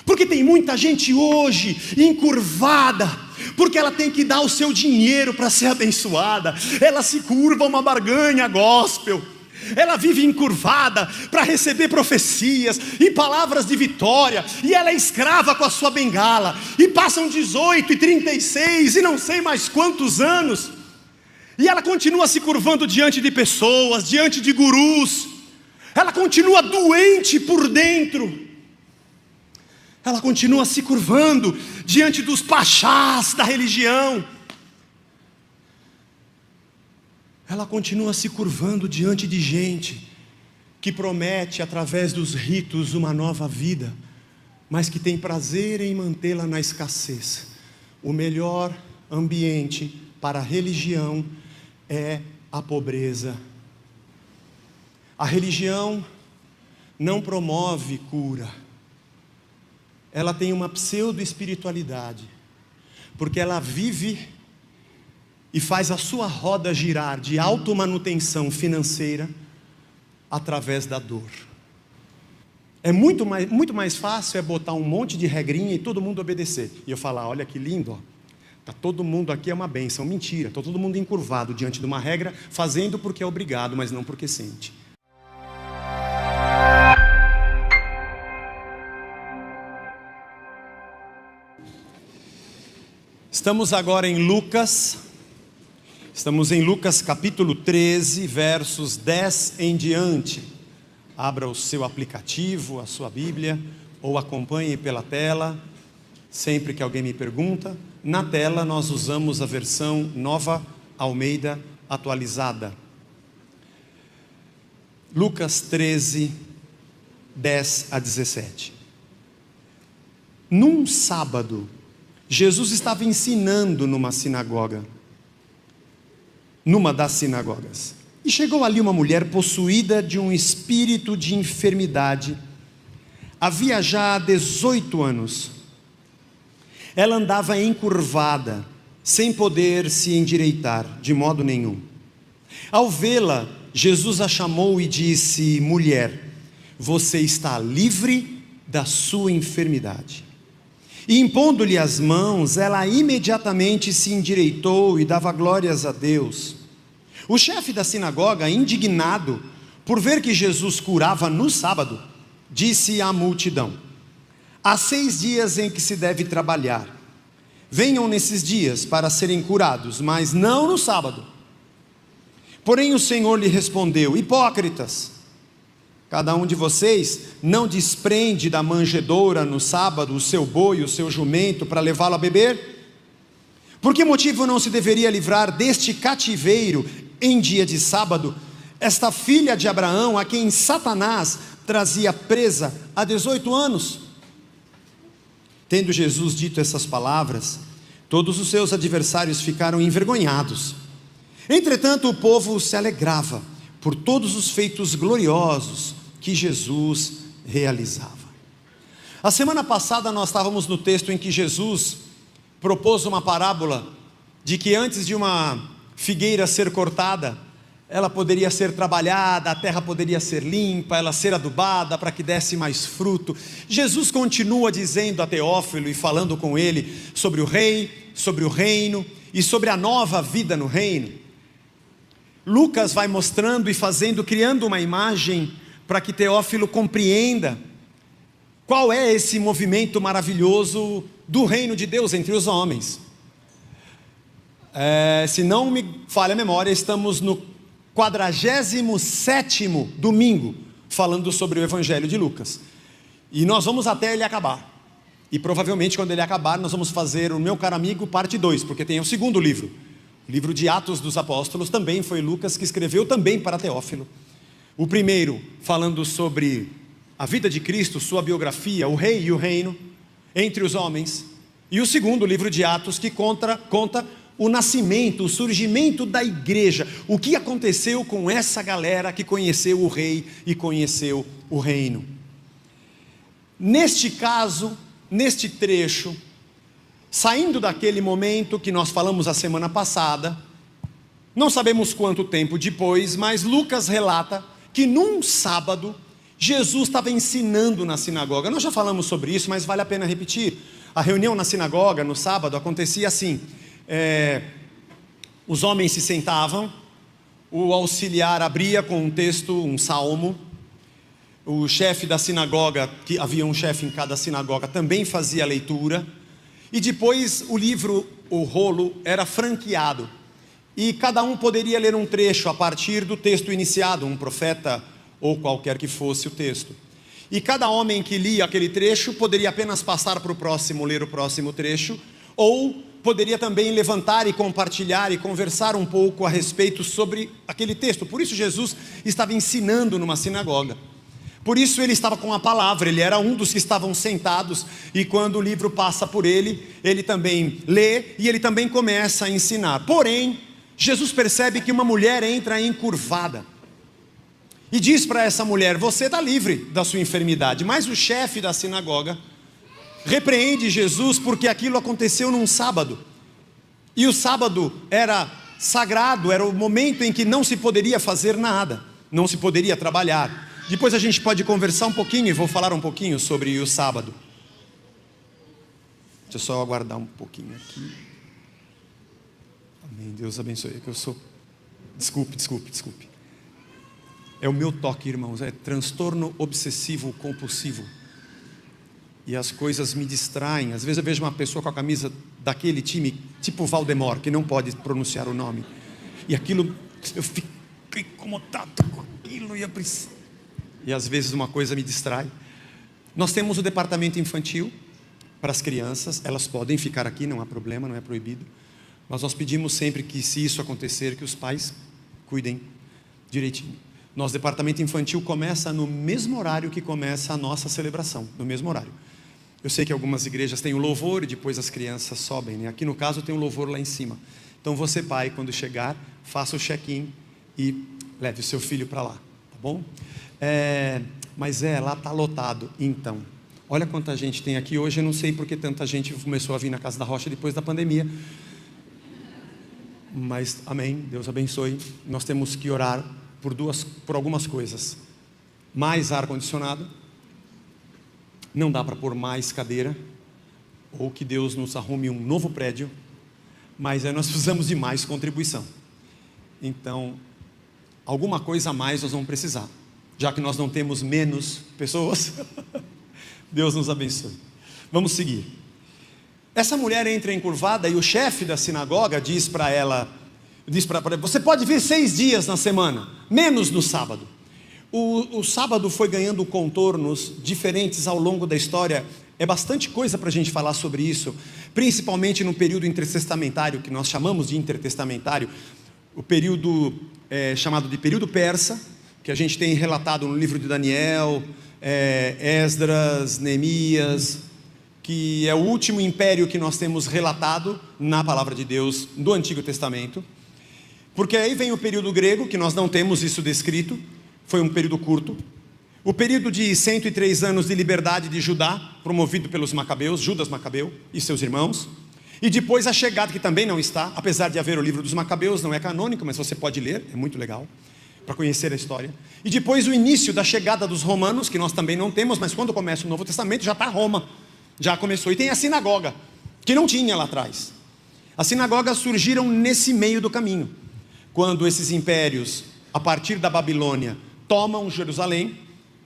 Porque tem muita gente hoje encurvada, porque ela tem que dar o seu dinheiro para ser abençoada. Ela se curva a uma barganha gospel. Ela vive encurvada para receber profecias e palavras de vitória, e ela é escrava com a sua bengala, e passam 18 e 36 e não sei mais quantos anos, e ela continua se curvando diante de pessoas, diante de gurus. Ela continua doente por dentro. Ela continua se curvando diante dos pachás da religião. Ela continua se curvando diante de gente que promete através dos ritos uma nova vida, mas que tem prazer em mantê-la na escassez. O melhor ambiente para a religião é a pobreza. A religião não promove cura. Ela tem uma pseudo-espiritualidade, porque ela vive e faz a sua roda girar de automanutenção financeira através da dor. É muito mais fácil botar um monte de regrinha e todo mundo obedecer. E eu falar, olha que lindo, ó. Tá todo mundo aqui é uma bênção. Mentira, está todo mundo encurvado diante de uma regra, fazendo porque é obrigado, mas não porque sente. Estamos agora em Lucas. Estamos em Lucas capítulo 13, versos 10 em diante. Abra o seu aplicativo, a sua Bíblia, ou acompanhe pela tela. Sempre que alguém me pergunta, na tela nós usamos a versão Nova Almeida atualizada. Lucas 13, 10 a 17. Num sábado, Jesus estava ensinando numa das sinagogas. E chegou ali uma mulher possuída de um espírito de enfermidade. Havia já 18 anos. Ela andava encurvada, sem poder se endireitar de modo nenhum. Ao vê-la, Jesus a chamou e disse: mulher, você está livre da sua enfermidade. E impondo-lhe as mãos, ela imediatamente se endireitou e dava glórias a Deus. O chefe da sinagoga, indignado por ver que Jesus curava no sábado, disse à multidão: há 6 dias em que se deve trabalhar. Venham nesses dias para serem curados, mas não no sábado. Porém o Senhor lhe respondeu: hipócritas, cada um de vocês não desprende da manjedoura no sábado o seu boi, o seu jumento, para levá-lo a beber? Por que motivo não se deveria livrar deste cativeiro em dia de sábado esta filha de Abraão, a quem Satanás trazia presa há 18 anos? Tendo Jesus dito essas palavras, todos os seus adversários ficaram envergonhados. Entretanto, o povo se alegrava por todos os feitos gloriosos que Jesus realizava. A semana passada nós estávamos no texto em que Jesus propôs uma parábola de que antes de uma figueira ser cortada, ela poderia ser trabalhada, a terra poderia ser limpa, ela ser adubada para que desse mais fruto. Jesus continua dizendo a Teófilo e falando com ele sobre o rei, sobre o reino e sobre a nova vida no reino. Lucas vai mostrando e criando uma imagem para que Teófilo compreenda qual é esse movimento maravilhoso do reino de Deus entre os homens. Se não me falha a memória, estamos no 47º domingo falando sobre o Evangelho de Lucas, e nós vamos até ele acabar, e provavelmente quando ele acabar nós vamos fazer o Meu Caro Amigo parte 2, porque tem o segundo livro, o livro de Atos dos Apóstolos. Também foi Lucas que escreveu também para Teófilo. O primeiro falando sobre a vida de Cristo, sua biografia, o rei e o reino entre os homens, e o segundo, livro de Atos, que conta o nascimento, o surgimento da igreja, o que aconteceu com essa galera que conheceu o rei e conheceu o reino. Neste caso, neste trecho, saindo daquele momento que nós falamos a semana passada, não sabemos quanto tempo depois, mas Lucas relata que num sábado, Jesus estava ensinando na sinagoga. Nós já falamos sobre isso, mas vale a pena repetir. A reunião na sinagoga, no sábado, acontecia assim. Os homens se sentavam, o auxiliar abria com um texto, um salmo. O chefe da sinagoga, que havia um chefe em cada sinagoga, também fazia a leitura. E depois o livro, o rolo, era franqueado. E cada um poderia ler um trecho a partir do texto iniciado, um profeta ou qualquer que fosse o texto. E cada homem que lia aquele trecho poderia apenas passar para o próximo, ler o próximo trecho, ou poderia também levantar e compartilhar e conversar um pouco a respeito sobre aquele texto. Por isso Jesus estava ensinando numa sinagoga. Por isso ele estava com a palavra, ele era um dos que estavam sentados, e quando o livro passa por ele, ele também lê e ele também começa a ensinar. Porém, Jesus percebe que uma mulher entra encurvada e diz para essa mulher: você está livre da sua enfermidade. Mas o chefe da sinagoga repreende Jesus porque aquilo aconteceu num sábado, e o sábado era sagrado, era o momento em que não se poderia fazer nada, não se poderia trabalhar. Depois a gente pode conversar um pouquinho, e vou falar um pouquinho sobre o sábado. Deixa eu só aguardar um pouquinho aqui. Amém, Deus abençoe. É que eu sou... Desculpe. É o meu toque, irmãos, é transtorno obsessivo compulsivo. E as coisas me distraem. Às vezes eu vejo uma pessoa com a camisa daquele time, tipo Valdemar, que não pode pronunciar o nome. E aquilo, eu fico incomodado com aquilo, e às vezes uma coisa me distrai. Nós temos o departamento infantil para as crianças, elas podem ficar aqui, não há problema, não é proibido. Mas nós pedimos sempre que, se isso acontecer, que os pais cuidem direitinho. Nosso departamento infantil começa no mesmo horário que começa a nossa celebração, no mesmo horário. Eu sei que algumas igrejas têm o louvor e depois as crianças sobem, né? Aqui no caso tem o louvor lá em cima. Então você, pai, quando chegar, faça o check-in e leve o seu filho para lá, tá bom? Mas lá está lotado. Então, olha quanta gente tem aqui hoje. Eu não sei porque tanta gente começou a vir na Casa da Rocha depois da pandemia, mas amém, Deus abençoe. Nós temos que orar por algumas coisas. Mais ar-condicionado, não dá para pôr mais cadeira, ou que Deus nos arrume um novo prédio, mas aí nós precisamos de mais contribuição. Então, alguma coisa a mais nós vamos precisar, já que nós não temos menos pessoas. Deus nos abençoe. Vamos seguir. Essa mulher entra encurvada e o chefe da sinagoga diz para ela, você pode vir 6 dias na semana, menos no sábado. O sábado foi ganhando contornos diferentes ao longo da história. É bastante coisa para a gente falar sobre isso, principalmente no período intertestamentário, que nós chamamos de intertestamentário, o período chamado de período persa, que a gente tem relatado no livro de Daniel, Esdras, Neemias, que é o último império que nós temos relatado na palavra de Deus do Antigo Testamento. Porque aí vem o período grego, que nós não temos isso descrito, foi um período curto. O período de 103 anos de liberdade de Judá, promovido pelos Macabeus, Judas Macabeu e seus irmãos. E depois a chegada, que também não está, apesar de haver o livro dos Macabeus, não é canônico, mas você pode ler, é muito legal, para conhecer a história. E depois o início da chegada dos romanos, que nós também não temos, mas quando começa o Novo Testamento já está Roma, já começou. E tem a sinagoga, que não tinha lá atrás. As sinagogas surgiram nesse meio do caminho, quando esses impérios, a partir da Babilônia, tomam Jerusalém,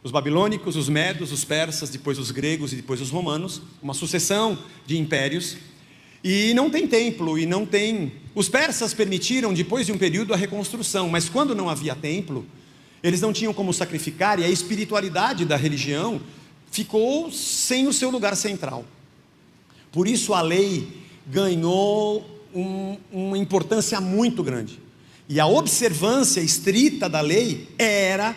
os babilônicos, os medos, os persas, depois os gregos e depois os romanos, uma sucessão de impérios, e não tem templo, e não tem... Os persas permitiram, depois de um período, a reconstrução, mas quando não havia templo, eles não tinham como sacrificar, e a espiritualidade da religião ficou sem o seu lugar central. Por isso a lei ganhou uma importância muito grande. E a observância estrita da lei era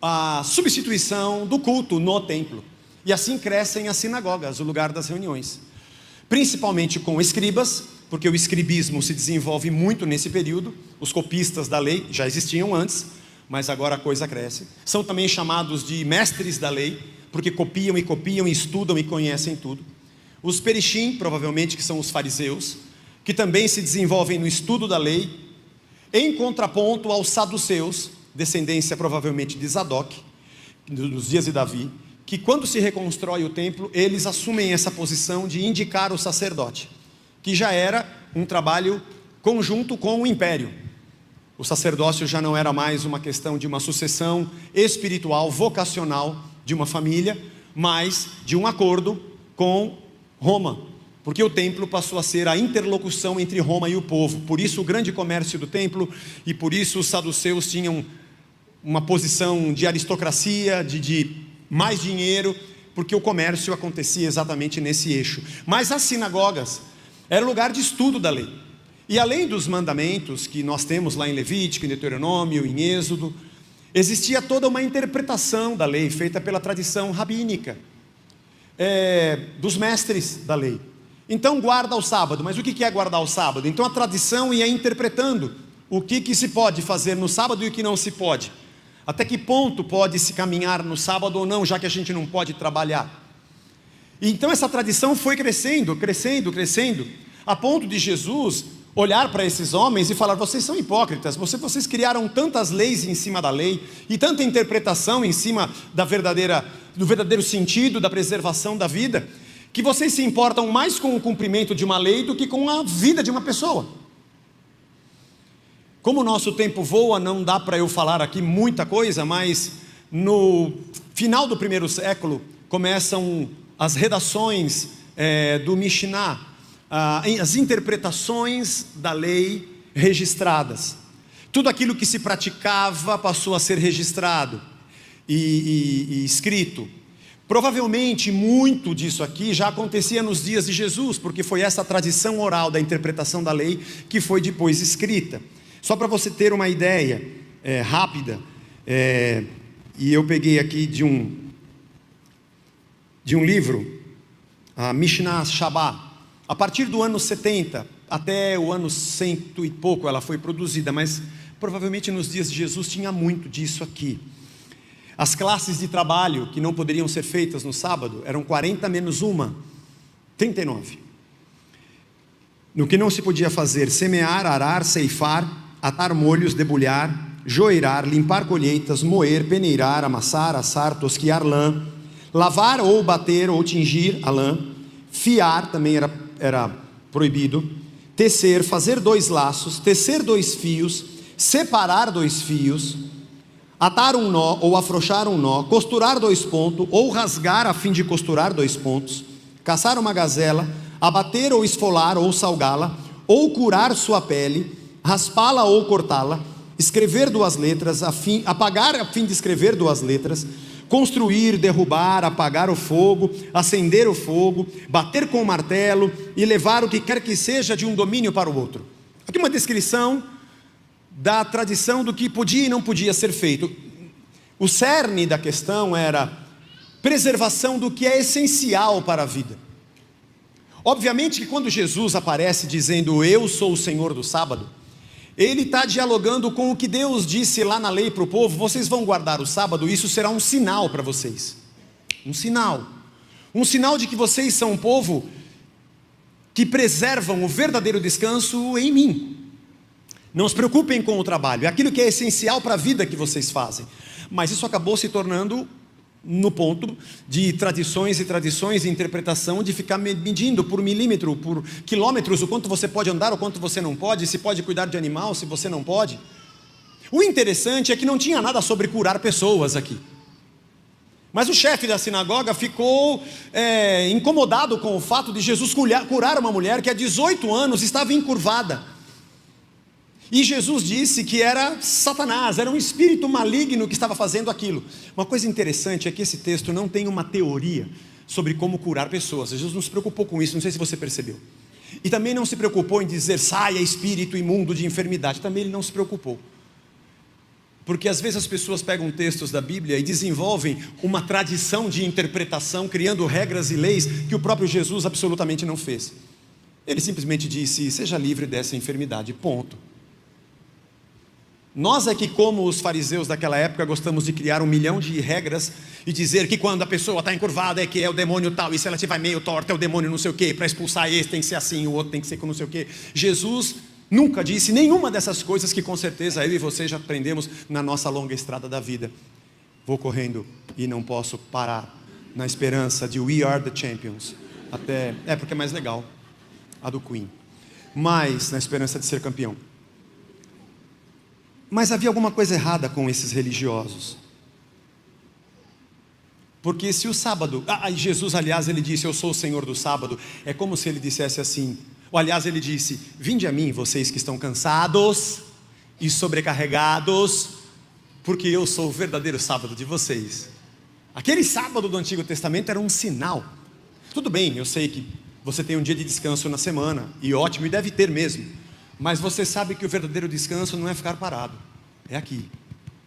a substituição do culto no templo. E assim crescem as sinagogas, o lugar das reuniões. Principalmente com escribas, porque o escribismo se desenvolve muito nesse período. Os copistas da lei já existiam antes, mas agora a coisa cresce. São também chamados de mestres da lei, porque copiam, estudam e conhecem tudo. Os perishim, provavelmente, que são os fariseus, que também se desenvolvem no estudo da lei, em contraponto aos saduceus, descendência provavelmente de Zadok, dos dias de Davi, que quando se reconstrói o templo, eles assumem essa posição de indicar o sacerdote, que já era um trabalho conjunto com o império. O sacerdócio já não era mais uma questão de uma sucessão espiritual, vocacional de uma família, mas de um acordo com Roma, porque o templo passou a ser a interlocução entre Roma e o povo. Por isso o grande comércio do templo, e por isso os saduceus tinham uma posição de aristocracia, de mais dinheiro, porque o comércio acontecia exatamente nesse eixo. Mas as sinagogas era lugar de estudo da lei. E além dos mandamentos que nós temos lá em Levítico, em Deuteronômio, em Êxodo, existia toda uma interpretação da lei feita pela tradição rabínica, dos mestres da lei. Então guarda o sábado. Mas o que é guardar o sábado? Então a tradição ia interpretando o que se pode fazer no sábado e o que não se pode. Até que ponto pode se caminhar no sábado ou não, já que a gente não pode trabalhar. E então essa tradição foi crescendo, crescendo, crescendo, a ponto de Jesus olhar para esses homens e falar: vocês são hipócritas, vocês criaram tantas leis em cima da lei, e tanta interpretação em cima do verdadeiro sentido da preservação da vida, que vocês se importam mais com o cumprimento de uma lei do que com a vida de uma pessoa. Como o nosso tempo voa, não dá para eu falar aqui muita coisa, mas no final do primeiro século começam as redações do Mishnah, as interpretações da lei registradas. Tudo aquilo que se praticava passou a ser registrado e escrito. Provavelmente muito disso aqui já acontecia nos dias de Jesus, porque foi essa tradição oral da interpretação da lei que foi depois escrita. Só para você ter uma ideia rápida, e eu peguei aqui de um livro, a Mishnah Shabbat. A partir do ano 70 até o ano 100 e pouco ela foi produzida, mas provavelmente nos dias de Jesus tinha muito disso aqui. As classes de trabalho que não poderiam ser feitas no sábado eram 40 menos uma, 39. No que não se podia fazer: semear, arar, ceifar, atar molhos, debulhar, joeirar, limpar colheitas, moer, peneirar, amassar, assar, tosquiar lã, lavar ou bater ou tingir a lã, fiar também era proibido, tecer, fazer 2 laços, tecer 2 fios, separar 2 fios, atar um nó ou afrouxar um nó, costurar 2 pontos ou rasgar a fim de costurar 2 pontos, caçar uma gazela, abater ou esfolar ou salgá-la, ou curar sua pele, raspá-la ou cortá-la, escrever 2 letras, apagar a fim de escrever 2 letras, construir, derrubar, apagar o fogo, acender o fogo, bater com o martelo e levar o que quer que seja de um domínio para o outro. Aqui uma descrição da tradição do que podia e não podia ser feito. O cerne da questão era preservação do que é essencial para a vida. Obviamente que quando Jesus aparece dizendo: eu sou o Senhor do sábado, ele está dialogando com o que Deus disse lá na lei para o povo: vocês vão guardar o sábado, isso será um sinal para vocês. Um sinal de que vocês são um povo que preservam o verdadeiro descanso em mim. Não se preocupem com o trabalho, é aquilo que é essencial para a vida que vocês fazem. Mas isso acabou se tornando no ponto de tradições e tradições de interpretação, de ficar medindo por milímetro, por quilômetros, o quanto você pode andar, o quanto você não pode, se pode cuidar de animal, se você não pode. O interessante é que não tinha nada sobre curar pessoas aqui. Mas o chefe da sinagoga ficou incomodado com o fato de Jesus curar uma mulher que há 18 anos estava encurvada. E Jesus disse que era Satanás, era um espírito maligno que estava fazendo aquilo. Uma coisa interessante é que esse texto não tem uma teoria sobre como curar pessoas. Jesus não se preocupou com isso, não sei se você percebeu. E também não se preocupou em dizer: saia espírito imundo de enfermidade. Também ele não se preocupou. Porque às vezes as pessoas pegam textos da Bíblia e desenvolvem uma tradição de interpretação, criando regras e leis que o próprio Jesus absolutamente não fez. Ele simplesmente disse: seja livre dessa enfermidade, ponto. Nós é que, como os fariseus daquela época, gostamos de criar 1 milhão de regras e dizer que quando a pessoa está encurvada é que é o demônio tal, e se ela estiver meio torta é o demônio não sei o que, para expulsar esse tem que ser assim, o outro tem que ser com não sei o que. Jesus nunca disse nenhuma dessas coisas que com certeza eu e você já aprendemos na nossa longa estrada da vida. vou correndo e não posso parar, na esperança de We Are The Champions, porque é mais legal, a do Queen, mas na esperança de ser campeão. Mas havia alguma coisa errada com esses religiosos, porque se o sábado, Jesus aliás ele disse, eu sou o Senhor do sábado, é como se ele dissesse assim, ou aliás ele disse, vinde a mim vocês que estão cansados e sobrecarregados, porque eu sou o verdadeiro sábado de vocês. Aquele sábado do Antigo Testamento era um sinal. Tudo bem, eu sei que você tem um dia de descanso na semana, e ótimo, e deve ter mesmo, mas você sabe que o verdadeiro descanso não é ficar parado, é aqui.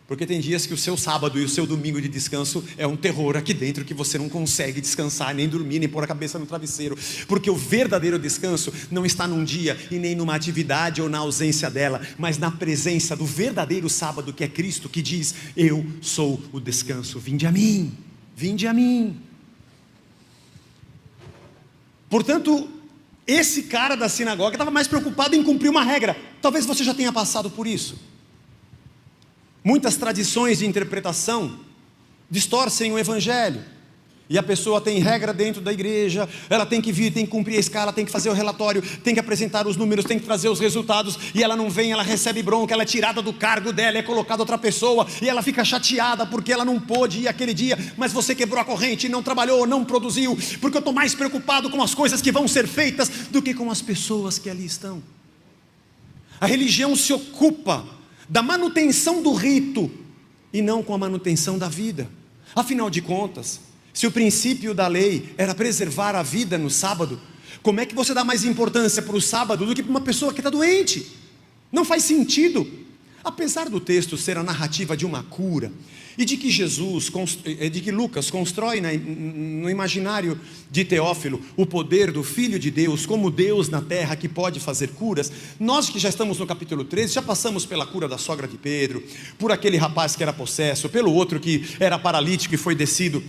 Porque tem dias que o seu sábado e o seu domingo de descanso é um terror aqui dentro, que você não consegue descansar, nem dormir, nem pôr a cabeça no travesseiro. Porque o verdadeiro descanso não está num dia e nem numa atividade ou na ausência dela, mas na presença do verdadeiro sábado, que é Cristo, que diz, eu sou o descanso, vinde a mim, vinde a mim. Portanto, esse cara da sinagoga estava mais preocupado em cumprir uma regra. Talvez você já tenha passado por isso. Muitas tradições de interpretação distorcem o Evangelho, e a pessoa tem regra dentro da igreja, ela tem que vir, tem que cumprir a escala, tem que fazer o relatório, tem que apresentar os números, tem que trazer os resultados, e ela não vem, ela recebe bronca, ela é tirada do cargo dela, é colocada outra pessoa, e ela fica chateada porque ela não pôde ir aquele dia, mas você quebrou a corrente, não trabalhou, não produziu, porque eu estou mais preocupado com as coisas que vão ser feitas do que com as pessoas que ali estão. A religião se ocupa da manutenção do rito e não com a manutenção da vida. Afinal de contas, se o princípio da lei era preservar a vida no sábado, como é que você dá mais importância para o sábado do que para uma pessoa que está doente? Não faz sentido. Apesar do texto ser a narrativa de uma cura, e de que Lucas constrói no imaginário de Teófilo o poder do Filho de Deus como Deus na terra que pode fazer curas, nós que já estamos no capítulo 13, já passamos pela cura da sogra de Pedro, por aquele rapaz que era possesso, pelo outro que era paralítico e foi descido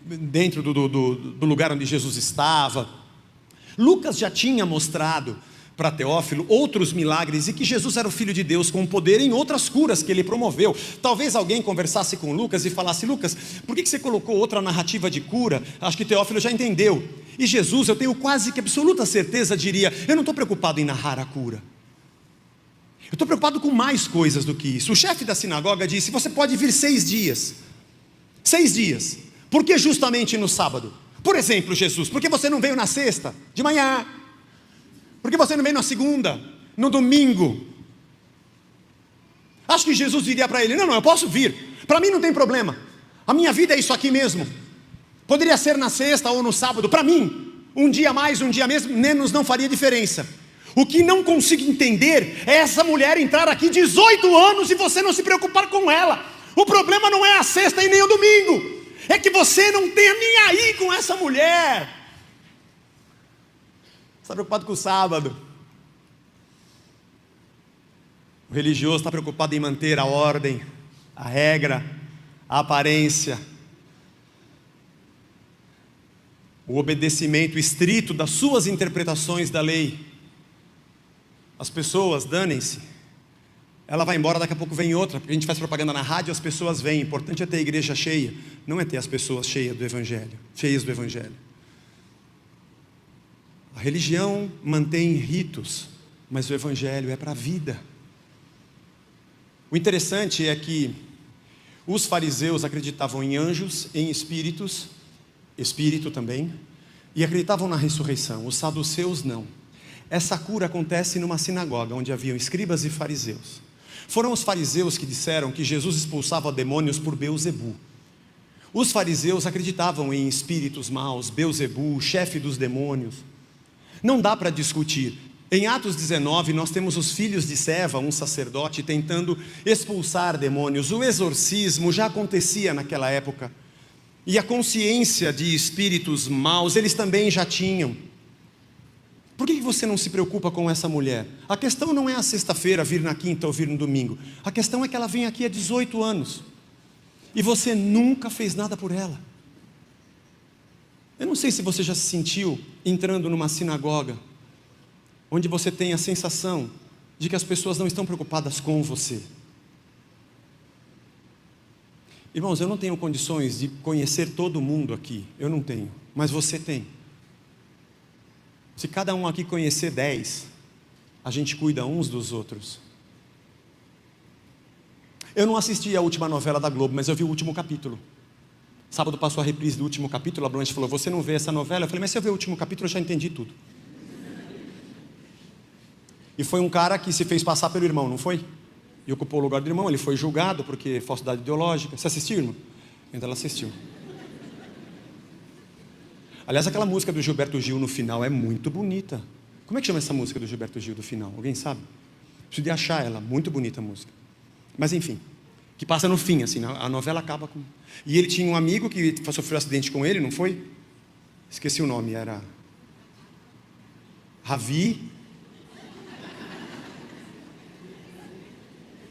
dentro do lugar onde Jesus estava. Lucas já tinha mostrado para Teófilo outros milagres, e que Jesus era o Filho de Deus com poder em outras curas que ele promoveu. Talvez alguém conversasse com Lucas e falasse, Lucas, por que você colocou outra narrativa de cura? Acho que Teófilo já entendeu. E Jesus, eu tenho quase que absoluta certeza, diria, eu não estou preocupado em narrar a cura, eu estou preocupado com mais coisas do que isso. O chefe da sinagoga disse, você pode vir 6 dias, 6 dias, por que justamente no sábado? Por exemplo, Jesus, por que você não veio na sexta, de manhã? Por que você não veio na segunda, no domingo? Acho que Jesus diria para ele, não, eu posso vir, para mim não tem problema, a minha vida é isso aqui mesmo, poderia ser na sexta ou no sábado, para mim, um dia mais, um dia menos não faria diferença. O que não consigo entender é essa mulher entrar aqui 18 anos e você não se preocupar com ela. O problema não é a sexta e nem o domingo, é que você não tem nem aí com essa mulher. Está preocupado com o sábado. O religioso está preocupado em manter a ordem, a regra, a aparência, o obedecimento estrito das suas interpretações da lei. As pessoas, danem-se, ela vai embora, daqui a pouco vem outra, porque a gente faz propaganda na rádio, as pessoas vêm. O importante é ter a igreja cheia, não é ter as pessoas cheias do Evangelho. A religião mantém ritos, mas o Evangelho é para a vida. O interessante é que os fariseus acreditavam em anjos, em espíritos, espírito também, e acreditavam na ressurreição. Os saduceus não. Essa cura acontece numa sinagoga, onde haviam escribas e fariseus. Foram os fariseus que disseram que Jesus expulsava demônios por Beelzebu. Os fariseus acreditavam em espíritos maus, Beelzebu, chefe dos demônios. Não dá para discutir. Em Atos 19 nós temos os filhos de Seva, um sacerdote, tentando expulsar demônios. O exorcismo já acontecia naquela época, e a consciência de espíritos maus eles também já tinham. Por que você não se preocupa com essa mulher? A questão não é a sexta-feira vir na quinta ou vir no domingo, a questão é que ela vem aqui há 18 anos e você nunca fez nada por ela. Eu não sei se você já se sentiu entrando numa sinagoga, onde você tem a sensação de que as pessoas não estão preocupadas com você. Irmãos, eu não tenho condições de conhecer todo mundo aqui, eu não tenho, mas você tem. Se cada um aqui conhecer 10, a gente cuida uns dos outros. Eu não assisti a última novela da Globo, mas eu vi o último capítulo. Sábado passou a reprise do último capítulo, a Blanche falou, você não vê essa novela? Eu falei, mas se eu ver o último capítulo, eu já entendi tudo. E foi um cara que se fez passar pelo irmão, não foi? E ocupou o lugar do irmão, ele foi julgado porque falsidade ideológica. Você assistiu, irmão? Então ela assistiu. Aliás, aquela música do Gilberto Gil no final é muito bonita. Como é que chama essa música do Gilberto Gil do final? Alguém sabe? Preciso de achar ela, muito bonita a música. Mas enfim, que passa no fim, assim, a novela acaba com... E ele tinha um amigo que sofreu um acidente com ele, não foi? Esqueci o nome, era... Ravi...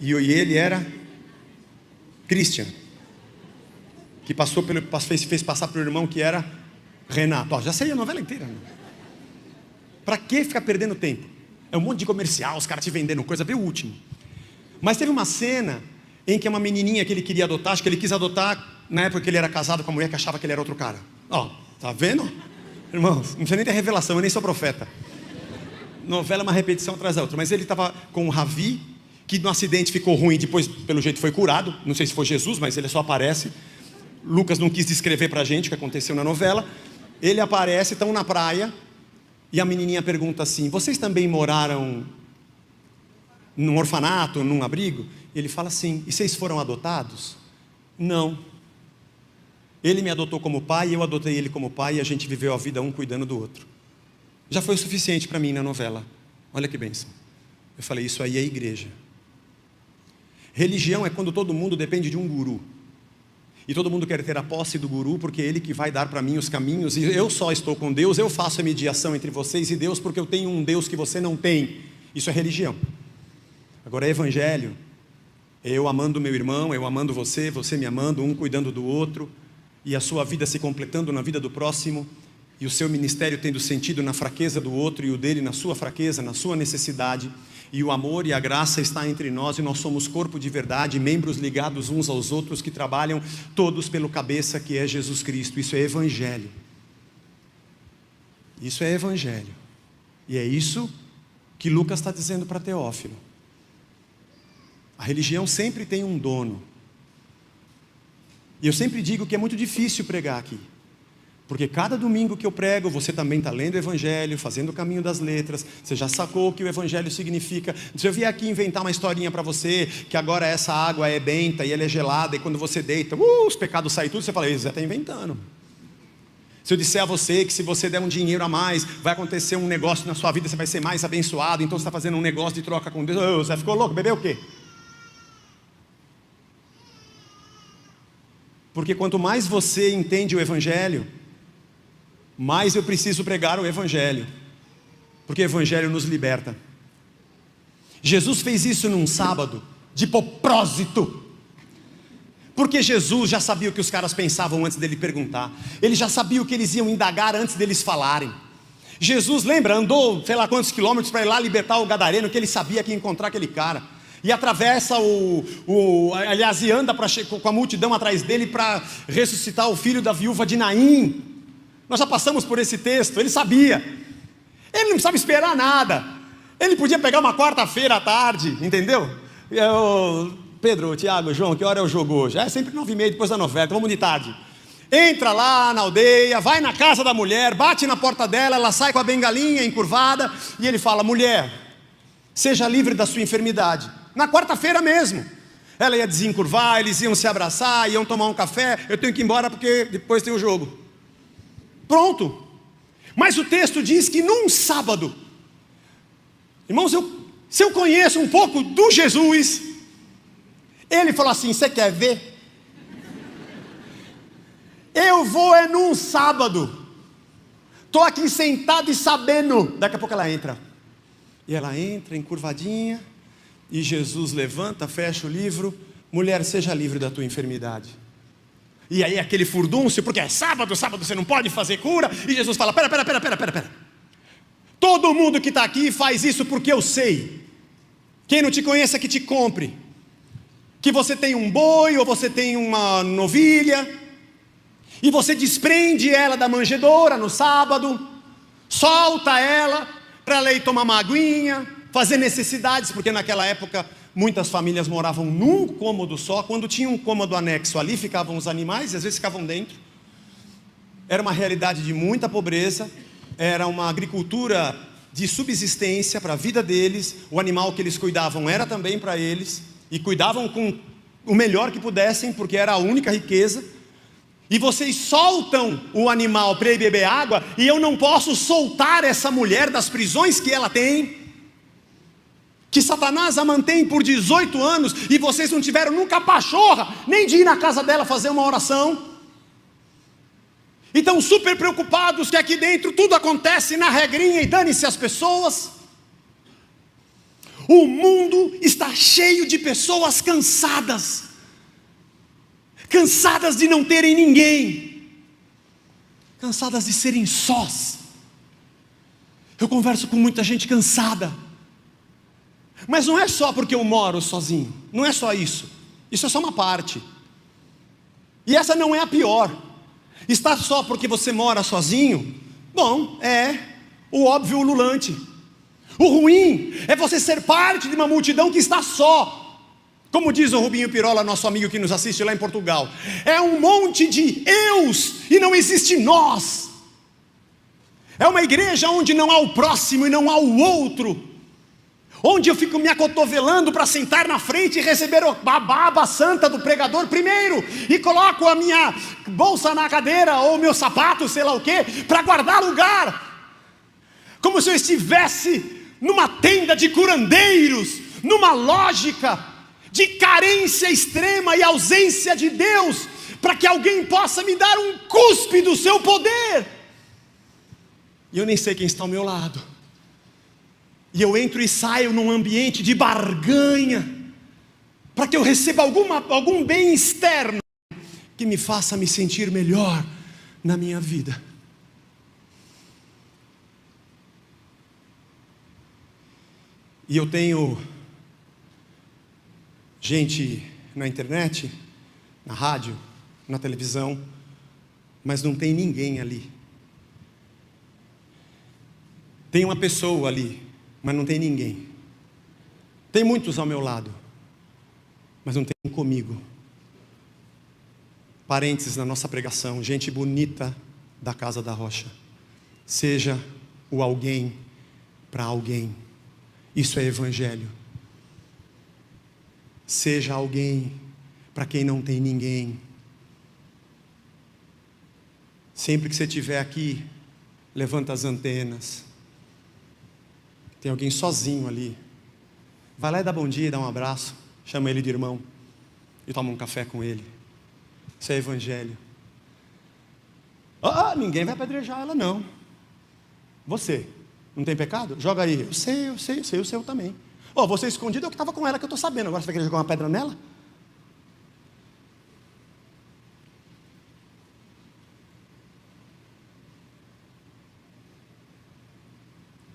E ele era Christian, que fez passar pelo irmão que era Renato. Ó, já sei a novela inteira. Né? Para que ficar perdendo tempo? É um monte de comercial, os caras te vendendo coisa, vê o último. Mas teve uma cena em que uma menininha que ele queria adotar, acho que ele quis adotar na época que ele era casado com a mulher que achava que ele era outro cara. Ó, tá vendo? Irmãos, não precisa nem ter revelação, eu nem sou profeta. Novela é uma repetição atrás da outra. Mas ele estava com o Ravi, que no acidente ficou ruim, depois pelo jeito foi curado, não sei se foi Jesus, mas ele só aparece. Lucas não quis descrever pra gente o que aconteceu na novela. Ele aparece, estão na praia, e a menininha pergunta assim, vocês também moraram num orfanato, num abrigo? E ele fala assim, e vocês foram adotados? Não. Ele me adotou como pai, eu adotei ele como pai, e a gente viveu a vida um cuidando do outro. Já foi o suficiente para mim na novela. Olha que bênção. Eu falei, isso aí é igreja. Religião é quando todo mundo depende de um guru. E todo mundo quer ter a posse do guru, porque é ele que vai dar para mim os caminhos. E eu só estou com Deus, eu faço a mediação entre vocês e Deus, porque eu tenho um Deus que você não tem. Isso é religião. Agora, evangelho, eu amando meu irmão, eu amando você, você me amando, um cuidando do outro, e a sua vida se completando na vida do próximo, e o seu ministério tendo sentido na fraqueza do outro, e o dele na sua fraqueza, na sua necessidade. E o amor e a graça está entre nós, e nós somos corpo de verdade, membros ligados uns aos outros, que trabalham todos pelo cabeça que é Jesus Cristo. Isso é evangelho. Isso é evangelho. E é isso que Lucas está dizendo para Teófilo. A religião sempre tem um dono. E eu sempre digo que é muito difícil pregar aqui. Porque cada domingo que eu prego, você também está lendo o Evangelho, fazendo o caminho das letras, você já sacou o que o Evangelho significa. Se eu vier aqui inventar uma historinha para você, que agora essa água é benta e ela é gelada, e quando você deita, os pecados saem tudo, você fala, você está inventando. Se eu disser a você que se você der um dinheiro a mais, vai acontecer um negócio na sua vida, você vai ser mais abençoado, então você está fazendo um negócio de troca com Deus, você ficou louco, bebeu o quê? Porque quanto mais você entende o Evangelho, mais eu preciso pregar o Evangelho, porque o Evangelho nos liberta. Jesus fez isso num sábado, de propósito, porque Jesus já sabia o que os caras pensavam antes dele perguntar, ele já sabia o que eles iam indagar antes deles falarem. Jesus, lembra, andou sei lá quantos quilômetros para ir lá libertar o gadareno, que ele sabia que ia encontrar aquele cara, e atravessa aliás, e anda com a multidão atrás dele para ressuscitar o filho da viúva de Naim. Nós já passamos por esse texto, ele sabia. Ele não precisava esperar nada. Ele podia pegar uma quarta-feira à tarde, entendeu? Pedro, Tiago, João, que hora é o jogo hoje? É sempre 9h30 depois da novela, então vamos de tarde. Entra lá na aldeia, vai na casa da mulher, bate na porta dela, ela sai com a bengalinha encurvada, e ele fala, mulher, seja livre da sua enfermidade. Na quarta-feira mesmo. Ela ia desencurvar, eles iam se abraçar, iam tomar um café, eu tenho que ir embora porque depois tem o jogo. Pronto. Mas o texto diz que num sábado, irmãos, se eu conheço um pouco do Jesus, ele falou assim, você quer ver? Eu vou num sábado, estou aqui sentado e sabendo, daqui a pouco ela entra. E ela entra encurvadinha, e Jesus levanta, fecha o livro, mulher, seja livre da tua enfermidade. E aí aquele furdúncio, porque é sábado você não pode fazer cura, e Jesus fala, pera. Todo mundo que está aqui faz isso porque eu sei. Quem não te conhece é que te compre. que você tem um boi ou você tem uma novilha, e você desprende ela da manjedoura no sábado, solta ela para ela ir tomar uma aguinha, fazer necessidades, porque naquela época muitas famílias moravam num cômodo só. Quando tinha um cômodo anexo ali, ficavam os animais, e às vezes ficavam dentro. Era uma realidade de muita pobreza, era uma agricultura de subsistência para a vida deles. O animal que eles cuidavam era também para eles, e cuidavam com o melhor que pudessem, porque era a única riqueza. E vocês soltam o animal para ir beber água, e eu não posso soltar essa mulher das prisões que ela tem, que Satanás a mantém por 18 anos, e vocês não tiveram nunca a pachorra nem de ir na casa dela fazer uma oração. E estão super preocupados que aqui dentro tudo acontece na regrinha e dane-se as pessoas. O mundo está cheio de pessoas cansadas, cansadas de não terem ninguém, cansadas de serem sós. Eu converso com muita gente cansada, mas não é só porque eu moro sozinho, não é só isso, isso é só uma parte, e essa não é a pior. Estar só porque você mora sozinho, bom, é o óbvio ululante. O ruim é você ser parte de uma multidão que está só. Como diz o Rubinho Pirola, nosso amigo que nos assiste lá em Portugal, é um monte de eus e não existe nós. É uma igreja onde não há o próximo e não há o outro, onde eu fico me acotovelando para sentar na frente e receber a baba santa do pregador primeiro, e coloco a minha bolsa na cadeira, ou meu sapato, sei lá o que, para guardar lugar, como se eu estivesse numa tenda de curandeiros, numa lógica de carência extrema e ausência de Deus, para que alguém possa me dar um cuspe do seu poder, e eu nem sei quem está ao meu lado, e eu entro e saio num ambiente de barganha, para que eu receba algum bem externo, que me faça me sentir melhor na minha vida. E eu tenho gente na internet, na rádio, na televisão, mas não tem ninguém ali. Tem uma pessoa ali, mas não tem ninguém. Tem muitos ao meu lado, mas não tem comigo. Parênteses na nossa pregação: gente bonita da Casa da Rocha, seja o alguém para alguém. Isso é evangelho. Seja alguém para quem não tem ninguém. Sempre que você estiver aqui, levanta as antenas. Tem alguém sozinho ali, vai lá e dá bom dia, dá um abraço, chama ele de irmão e toma um café com ele. Isso é evangelho. Ninguém vai apedrejar ela não. Você não tem pecado? Joga aí. Eu sei o seu também. Você escondido, eu que estava com ela, que eu estou sabendo. Agora você vai querer jogar uma pedra nela?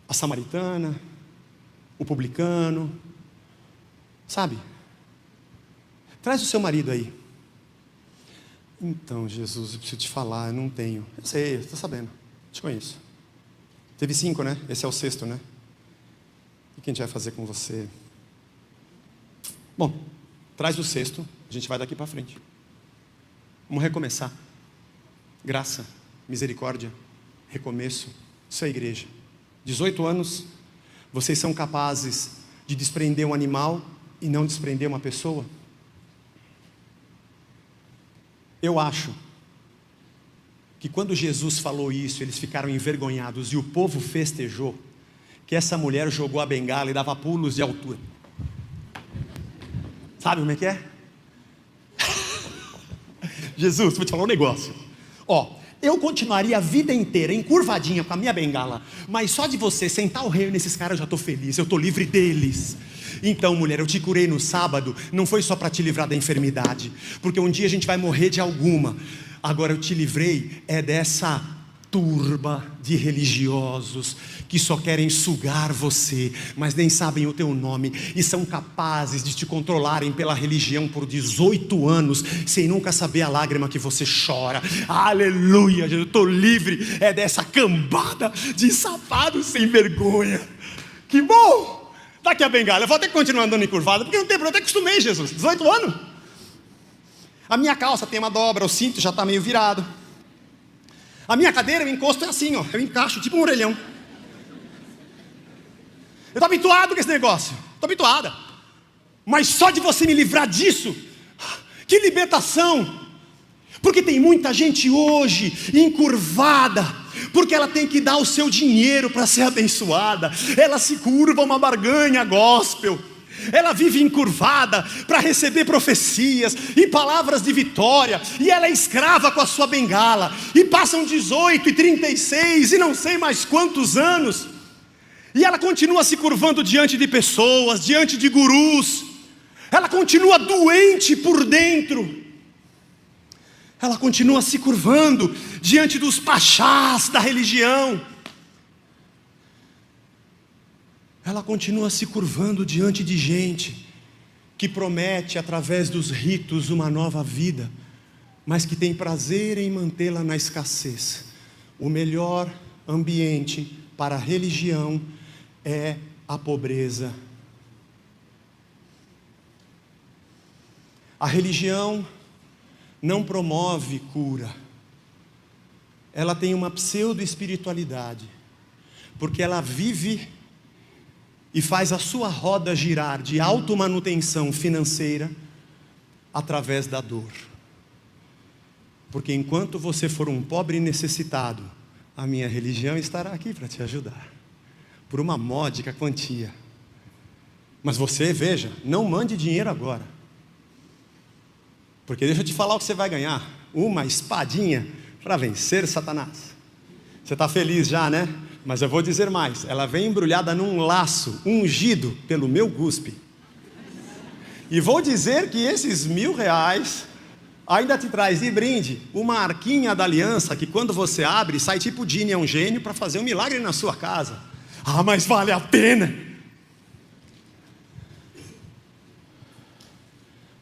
A samaritana, o publicano, sabe? Traz o seu marido aí. Então, Jesus, eu preciso te falar, eu não tenho. Eu sei, eu estou sabendo, te conheço. Teve 5, né? Esse é o 6º, né? O que a gente vai fazer com você? Bom, traz o 6º, a gente vai daqui para frente. Vamos recomeçar. Graça, misericórdia, recomeço. Isso é igreja. 18 anos, vocês são capazes de desprender um animal e não desprender uma pessoa? Eu acho que quando Jesus falou isso, eles ficaram envergonhados e o povo festejou, que essa mulher jogou a bengala e dava pulos de altura. Sabe como é que é? Jesus, vou te falar um negócio. Eu continuaria a vida inteira encurvadinha com a minha bengala, mas só de você sentar o rei nesses caras eu já estou feliz, eu estou livre deles. Então, mulher, eu te curei no sábado, não foi só para te livrar da enfermidade, porque um dia a gente vai morrer de alguma. Agora eu te livrei dessa turba de religiosos que só querem sugar você, mas nem sabem o teu nome e são capazes de te controlarem pela religião por 18 anos, sem nunca saber a lágrima que você chora. Aleluia, eu estou livre dessa cambada de safados sem vergonha. Que bom! Tá aqui a bengala, eu vou ter que continuar andando encurvado, porque não tem problema, eu até acostumei, Jesus, 18 anos. A minha calça tem uma dobra, o cinto já está meio virado. A minha cadeira, o encosto é assim, ó, eu encaixo tipo um orelhão. Eu estou habituado com esse negócio, estou habituada. Mas só de você me livrar disso, que libertação! Porque tem muita gente hoje encurvada, porque ela tem que dar o seu dinheiro para ser abençoada. Ela se curva uma barganha gospel. Ela vive encurvada para receber profecias e palavras de vitória, e ela é escrava com a sua bengala, e passam 18 e 36 e não sei mais quantos anos, e ela continua se curvando diante de pessoas, diante de gurus. Ela continua doente por dentro, ela continua se curvando diante dos pachás da religião. Ela continua se curvando diante de gente que promete através dos ritos uma nova vida, mas que tem prazer em mantê-la na escassez. O melhor ambiente para a religião é a pobreza. A religião não promove cura. Ela tem uma pseudo-espiritualidade, porque ela vive e faz a sua roda girar de automanutenção financeira através da dor. Porque enquanto você for um pobre necessitado, a minha religião estará aqui para te ajudar, por uma módica quantia. Mas você, veja, não mande dinheiro agora, porque deixa eu te falar o que você vai ganhar: uma espadinha para vencer Satanás. Você está feliz já, né? Mas eu vou dizer mais, ela vem embrulhada num laço, ungido pelo meu guspe. E vou dizer que esses R$1.000 ainda te traz de brinde uma arquinha da aliança, que quando você abre, sai tipo Dini, é um gênio para fazer um milagre na sua casa. Ah, mas vale a pena!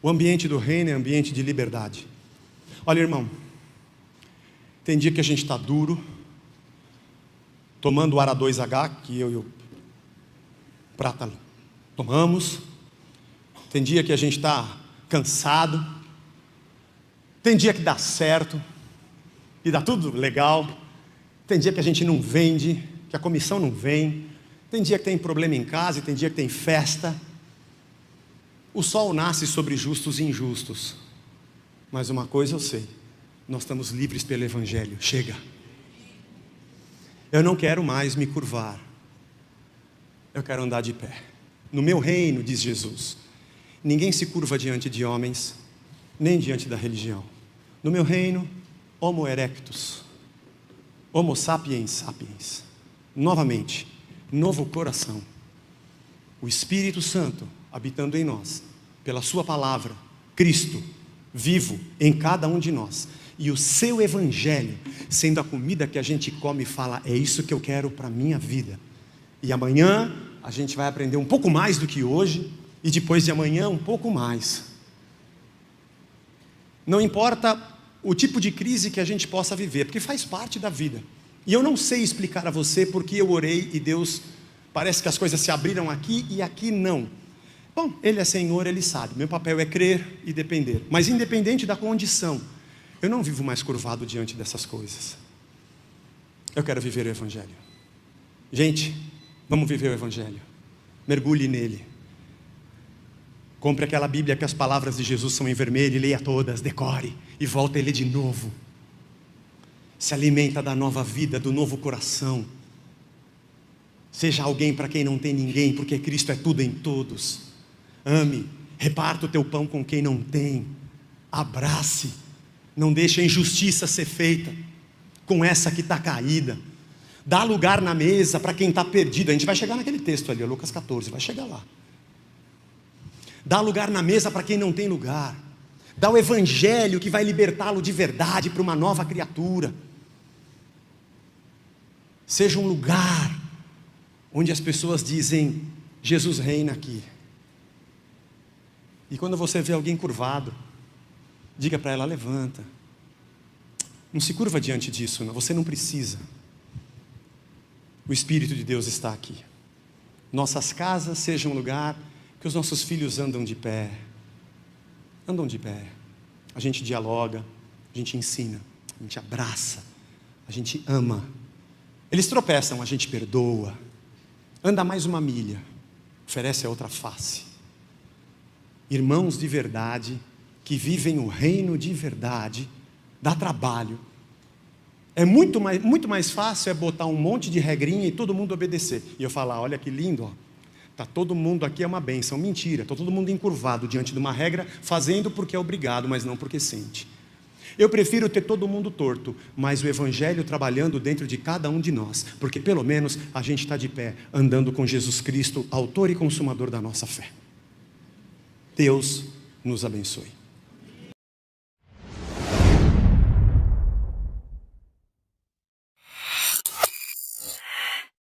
O ambiente do reino é ambiente de liberdade. Olha, irmão, tem dia que a gente está duro, tomando o Ara2H, que eu e o Prata tomamos. Tem dia que a gente está cansado. Tem dia que dá certo, e dá tudo legal. Tem dia que a gente não vende, que a comissão não vem. Tem dia que tem problema em casa, e tem dia que tem festa. O sol nasce sobre justos e injustos. Mas uma coisa eu sei, nós estamos livres pelo Evangelho. Chega. Eu não quero mais me curvar, eu quero andar de pé. No meu reino, diz Jesus, ninguém se curva diante de homens, nem diante da religião. No meu reino, homo erectus, homo sapiens sapiens. Novamente, novo coração. O Espírito Santo habitando em nós, pela sua palavra, Cristo vivo em cada um de nós. E o seu Evangelho sendo a comida que a gente come e fala: é isso que eu quero para a minha vida. E amanhã a gente vai aprender um pouco mais do que hoje, e depois de amanhã um pouco mais. Não importa o tipo de crise que a gente possa viver, porque faz parte da vida. E eu não sei explicar a você porque eu orei e Deus, parece que as coisas se abriram aqui e aqui não. Bom, Ele é Senhor, Ele sabe. Meu papel é crer e depender. Mas independente da condição, eu não vivo mais curvado diante dessas coisas. Eu quero viver o Evangelho. Gente, vamos viver o Evangelho. Mergulhe nele. Compre aquela Bíblia que as palavras de Jesus são em vermelho e leia todas, decore e volta a ler de novo. Se alimenta da nova vida, do novo coração. Seja alguém para quem não tem ninguém, porque Cristo é tudo em todos. Ame, reparta o teu pão com quem não tem. Abrace. Não deixe a injustiça ser feita com essa que está caída. Dá lugar na mesa para quem está perdido. A gente vai chegar naquele texto ali, Lucas 14, vai chegar lá. Dá lugar na mesa para quem não tem lugar. Dá o Evangelho que vai libertá-lo de verdade para uma nova criatura. seja um lugar onde as pessoas dizem: Jesus reina aqui. E quando você vê alguém curvado, diga para ela: levanta. Não se curva diante disso, não. Você não precisa. O Espírito de Deus está aqui. Nossas casas sejam um lugar que os nossos filhos andam de pé. Andam de pé. A gente dialoga, a gente ensina, a gente abraça, a gente ama. Eles tropeçam, a gente perdoa. Anda mais uma milha, oferece a outra face. Irmãos de verdade, que vivem o reino de verdade, dá trabalho. É muito mais fácil botar um monte de regrinha e todo mundo obedecer. E eu falar: olha que lindo, ó. Tá todo mundo aqui, é uma bênção. Mentira, está todo mundo encurvado diante de uma regra, fazendo porque é obrigado, mas não porque sente. Eu prefiro ter todo mundo torto, mas o Evangelho trabalhando dentro de cada um de nós, porque pelo menos a gente está de pé, andando com Jesus Cristo, autor e consumador da nossa fé. Deus nos abençoe.